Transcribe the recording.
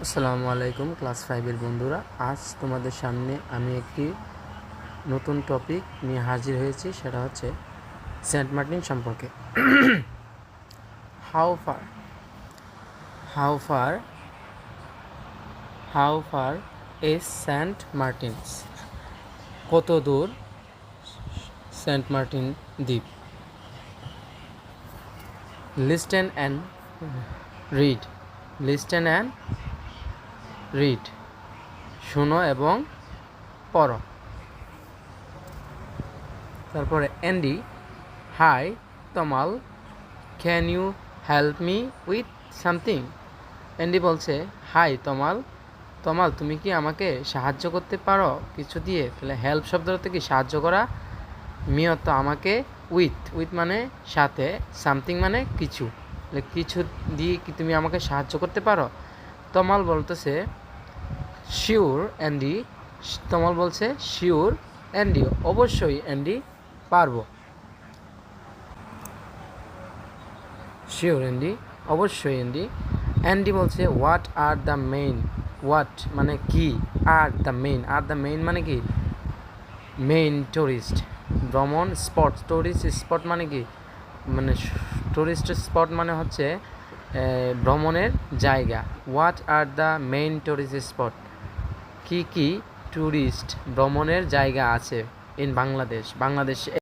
আসসালামু আলাইকুম ক্লাস 5-এর বন্ধুরা। আজ তোমাদের সামনে আমি একটি নতুন টপিক নিয়ে হাজির হয়েছি, সেটা হচ্ছে সেন্ট মার্টিন সম্পর্কে। How far how far how far is saint martins? কত দূর সেন্ট মার্টিন দ্বীপ? Listen and read listen and read শোনো এবং পড়ো। তারপরে Andy, hi Tamal, can you help me with something? Andy বলছে, হাই তমাল, তমাল তুমি কি আমাকে সাহায্য করতে পারো কিছু দিয়ে? তাহলে হেল্প শব্দটা কি সাহায্য করা, মিয়ত আমাকে, উইথ মানে সাথে, সামথিং মানে কিছু, তাহলে কিছু দিয়ে কি তুমি আমাকে সাহায্য করতে পারো? তমাল বলতেছে শিওর অ্যান্ডি, তমাল বলছে শিওর অ্যান্ডি, অবশ্যই অ্যান্ডি পারবো। শিওর অ্যান্ডি, অবশ্যই অ্যান্ডি। অ্যান্ডি বলছে what are the main, what মানে কি, আর দ্য মেইন মানে কি, মেইন টুরিস্ট ভ্রমণ স্পট, টুরিস্ট স্পট মানে কি, মানে টুরিস্ট স্পট মানে হচ্ছে ভ্রমণের জায়গা। What are the main tourist spot, কি কি টুরিস্ট ভ্রমণের জায়গা আছে ইন বাংলাদেশ?